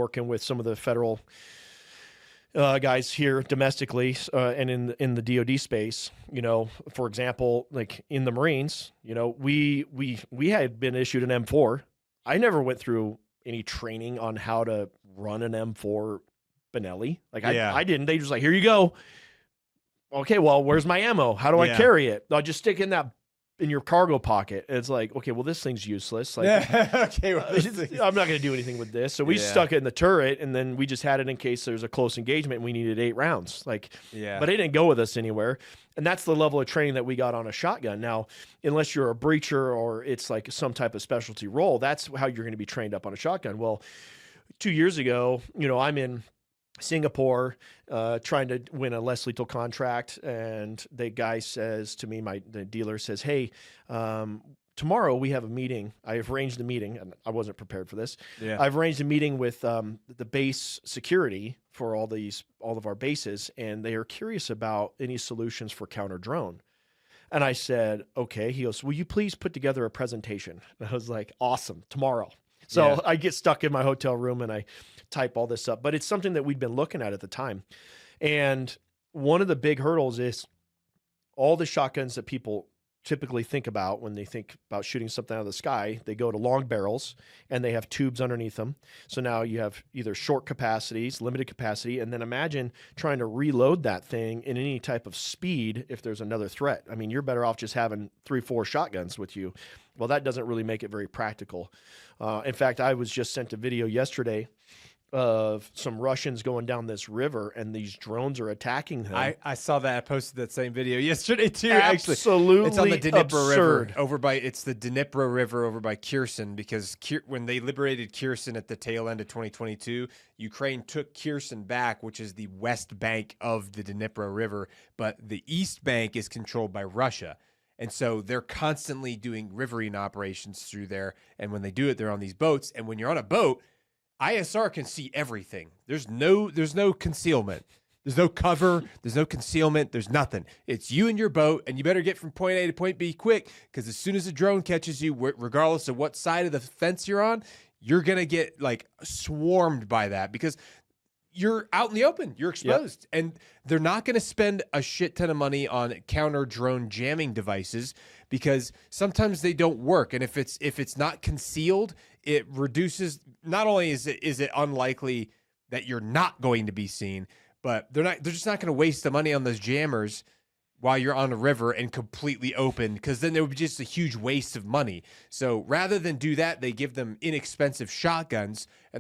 working with some of the federal guys here domestically and in the DoD space. You know, for example, like in the Marines, you know, we had been issued an M4. I never went through any training on how to run an M4 Benelli. Like I didn't. They just like, here you go. Okay, well, where's my ammo? How do I carry it? I'll just stick in your cargo pocket. And it's like, okay, well, this thing's useless. Like, okay, well, I'm not going to do anything with this. So we stuck it in the turret, and then we just had it in case there's a close engagement and we needed 8 rounds. Like, but it didn't go with us anywhere. And that's the level of training that we got on a shotgun. Now, unless you're a breacher or it's like some type of specialty role, that's how you're going to be trained up on a shotgun. Well, 2 years ago, you know, I'm in Singapore, trying to win a less lethal contract, and the guy says to me, the dealer says, "Hey, tomorrow we have a meeting. I've arranged a meeting, and I wasn't prepared for this. I've arranged a meeting with the base security for all of our bases, and they are curious about any solutions for counter drone." And I said, "Okay." He goes, "Will you please put together a presentation?" And I was like, "Awesome, tomorrow." So I get stuck in my hotel room and I type all this up, but it's something that we'd been looking at the time. And one of the big hurdles is all the shotguns that people typically think about when they think about shooting something out of the sky. They go to long barrels and they have tubes underneath them. So now you have either short capacities, limited capacity, and then imagine trying to reload that thing in any type of speed if there's another threat. I mean, you're better off just having 3-4 shotguns with you. Well, that doesn't really make it very practical. In fact, I was just sent a video yesterday of some Russians going down this river, and these drones are attacking them. I saw that. I posted that same video yesterday too. Absolutely, it's on the Dnipro absurd. River it's the Dnipro River over by Kherson, because when they liberated Kherson at the tail end of 2022, Ukraine took Kherson back, which is the west bank of the Dnipro River, but the east bank is controlled by Russia. And so they're constantly doing riverine operations through there. And when they do it, they're on these boats. And when you're on a boat, ISR can see everything. There's no concealment. There's no cover. There's no concealment. There's nothing. It's you and your boat, and you better get from point A to point B quick, because as soon as a drone catches you, regardless of what side of the fence you're on, you're going to get like swarmed by that, because you're out in the open, you're exposed. And they're not going to spend a shit ton of money on counter drone jamming devices, because sometimes they don't work. And if it's not concealed, it reduces, not only is it unlikely that you're not going to be seen, but they're just not going to waste the money on those jammers while you're on a river and completely open, because then there would be just a huge waste of money. So rather than do that, they give them inexpensive shotguns.